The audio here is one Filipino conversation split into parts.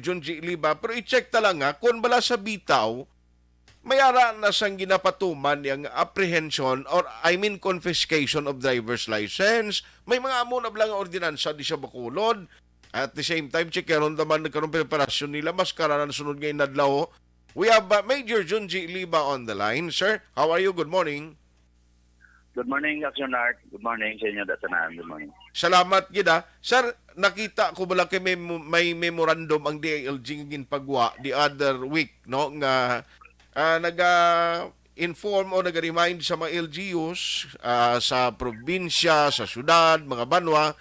John G. Liba, pero i-check lang nga kung bala sa bitaw, may ara na siyang ginapatuman yung apprehension or I mean confiscation of driver's license. May mga amo na blang ordinansa di siya bakulod. At the same time, check karon naman nagkaroon preparasyon nila mas karanan sunod ngayon nadlaw. We have Major John G. Liba on the line. Sir, how are you? Good morning. Good morning, Action Art. Good morning sa inyo, Datanan. Good morning. Salamat gida. Sir, nakita ko bala kay may memorandum ang DILG ngin pagwa the other week no nga naga-inform o naga-remind sa mga LGUs sa probinsya, sa syudad, mga banwa,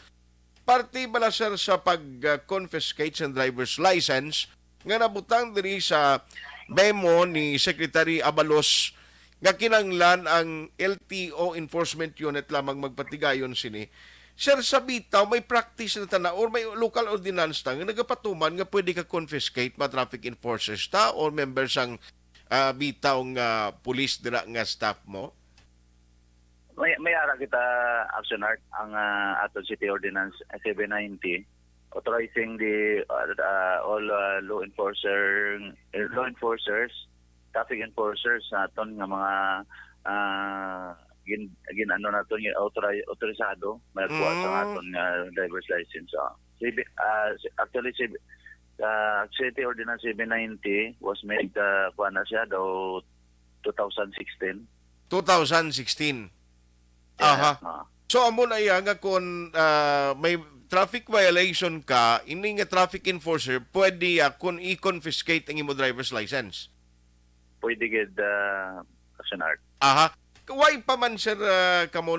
parte bala sir sa pag-confiscate sa driver's license nga nabutang diri sa memo ni Secretary Abalos nga kinanglan ang LTO Enforcement Unit lamang magpatigayon sini. Sir, sa bitaw, may practice na tana or may local ordinance ta nga nagapatuman nga pwede ka confiscate mga traffic enforcers ta or members ang bitaw nga police dira nga staff mo? May ara kita, Action Art, ang ato City Ordinance 790 authorizing the all law enforcers, traffic enforcers naton nga mga gin ano naton yung autorisado magkuha sa aton nga driver's license. Actually City Ordinance 790 was made kuha na siya daw 2016. 2016. Yeah. Aha. So amo na iya nga kung may traffic violation ka, ini nga traffic enforcer pwede kung i-confiscate ang imo driver's license. Pwede gid Action Art. Aha. Why pa man sir kamo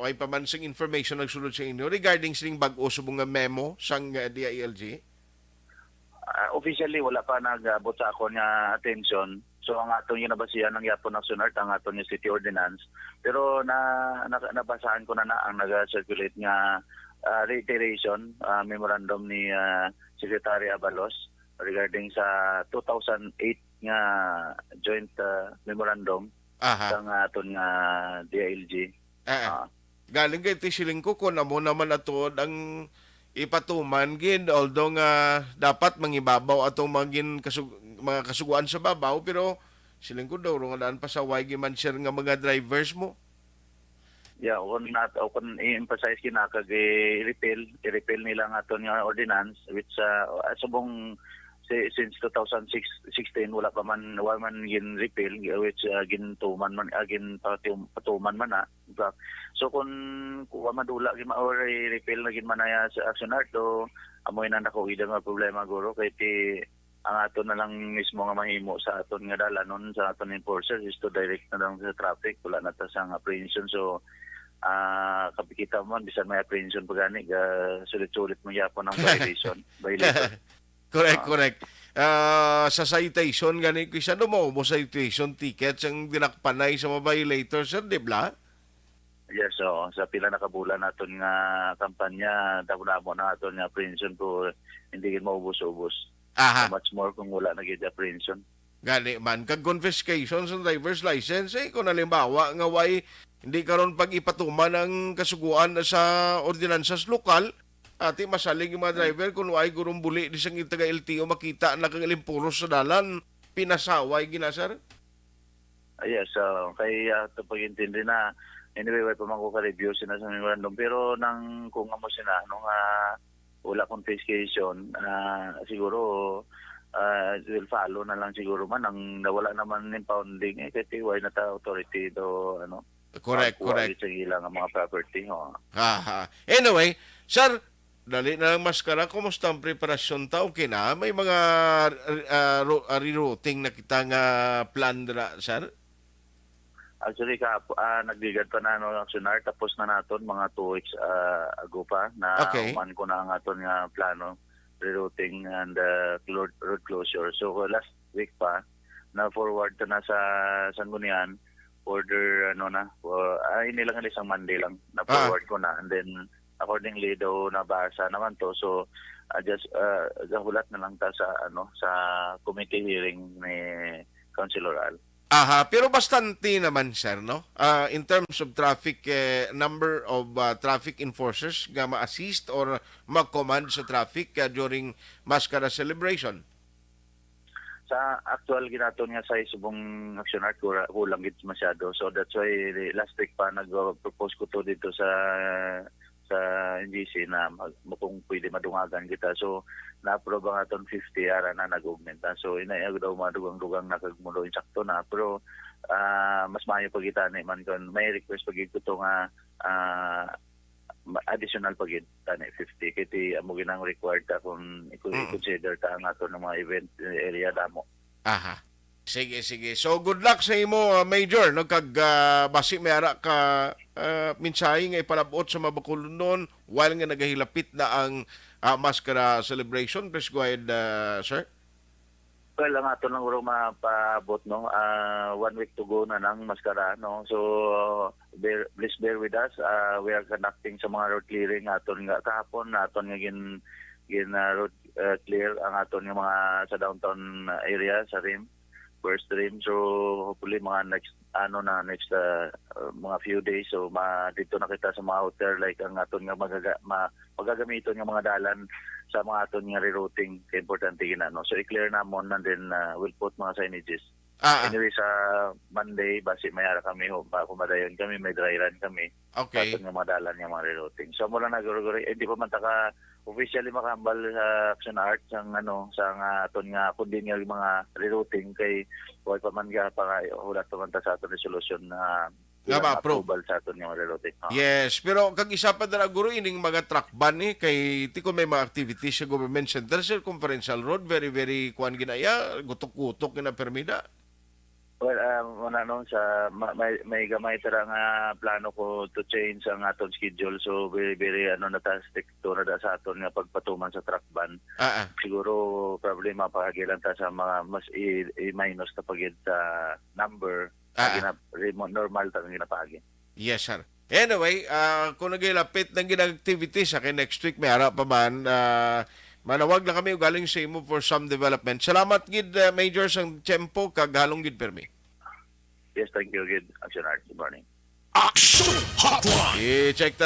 why pa man sing information nagsulod sa inyo regarding sining bag-o subong nga memo sang DILG? Officially wala pa nagabot sa ako nga attention. So ang atong ginabasihan ng Yapon Action Art ang atong City Ordinance. Pero nabasahan ko na ang nag-circulate nga reiteration memorandum ni Secretary Abalos regarding sa 2008 nga joint memorandum sang aton nga DILG. Galing kay tisiling ko kung amo naman atod ang ipatuman gid although nga dapat mangibabaw atong mga kasuguan sa babaw pero siling ko daw nga daan pa sa why man share nga mga drivers mo. Yeah, kung i-emphasize kina kag i-repeal nila nga aton nga ordinance which subong since 2016 wala man gin repeal which patuman man na. So kung madula gid or repeal na gid man na sa Action Art do amoy na nako ida nga problema guro kay ang aton na lang mismo nga mahimo sa aton nga dalanon sa aton enforcer is to direct na lang sa traffic wala na ta sang apprehension. So kapikita man bisan may apprehension pagani sulit-sulit mo yapon ang violation. Correct. Sa citation gani ko isa mo citation tickets ang dinakpanay sa mga violators sir, di ba? Yes, so sa pila na kabulan naton nga kampanya damo na aton nga apprehension ko hindi gid maubos-ubos. So much more kung wala na gid apprehension. Gani man kag confiscation sa driver's license kung halimbawa nga why hindi karon pag ipatuman ang kasuguan sa ordinansas lokal ati masalig yung mga driver kung why gurong buli di sang taga LTO makita na kang ilimpuros sa dalan pinasaway ginasar. Yes, so kay to pagintindi na anyway way pa man ko ka-review sina sa memorandum pero nang kung amo sina wala confiscation siguro will follow na lang siguro man ang nawala naman ng impounding kasi why na ta authority do Correct. Sa ilang mga property. Anyway, sir, dali na lang maskara. Kumusta ang preparasyon ta? Okay na? May mga rerouting na kita nga plan dira, sir? Actually, nagdigad pa na Action Art. Tapos na naton mga 2 weeks ago pa na uman ko na ang aton nga plano rerouting and road closure. So last week pa na forward na sa Sangguniang order nilang isang Monday lang na forward ko na and then accordingly daw nabasa naman to so just gahulat na lang ta sa sa committee hearing ni Councilor Al. Aha, pero bastante naman sir, no? In terms of traffic, number of traffic enforcers nga ma-assist or mag-command sa traffic during Mascara celebration. Sa actual ginaton nga size subong action art kulang gid masyado, so that's why last week pa nag-propose ko to dito sa NGC na kung pwede madungagan kita, so na-approve ang aton 50 ara na nag-augmenta, so inayag daw madugang-dugang nakagmulo insakto na, pero mas maayo pa kita ni man kon may request pagid ko to nga additional pagid tani 50 kiti amo ginang required ta kung i-consider ta ang ato ng mga event area damo. Aha. Sige, sige. So, good luck sa imo, Major. No? Kag basi may ara ka mensahe nga ipalabot sa mabakulunon while nga nagahilapit na ang Mascara celebration. Please go ahead, sir. Well, ang ato lang uro mapabot, no? 1 week to go na ng Mascara, no? So, please bear with us. We are conducting sa mga road clearing aton nga kahapon, aton nga gin road clear ang aton nga mga sa downtown area sa rim, first rim. So, hopefully mga next mga few days, so dito na kita sa mga hotel like ang aton nga magagamiton nga mga dalan sa mga aton nga rerouting kay importante ginano, so i-clear namon and then we'll put mga signages. Anyway, sa Monday basi mayara kami kumadayon kami, may dry run kami. Okay. Aton nga mga dalan nga mga rerouting, so mula na guri hindi pa man taka officially makambal sa Action Art sang sa aton nga kundi nga mga rerouting kay wala pa man ga pa ulat pa man ta sa aton resolution na approval sa aton nga rerouting. Yes, pero kag isa pa dara guro ining mga truck ban kay ti ko may mga activities sa government center sir, Conferential Road, very very kuan ginaya, gutok-gutok na permida. Well, sa may gamay tara nga plano ko to change ang aton schedule, so very very stick to na sa aton nga pagpatuman sa truck ban. Siguro probably mapahagilan ta sa mga mas i-minus ta pagid sa number normal ta nga ginapahagi. Yes sir. Anyway, kung nagilapit ng ginag-activities sa next week may ara pa man, manawag lang kami galing sa imo for some development. Salamat gid Major sang tempo kag halong gid permi. Yes, thank you, good Action Art. Good morning. Action Hotline. I-check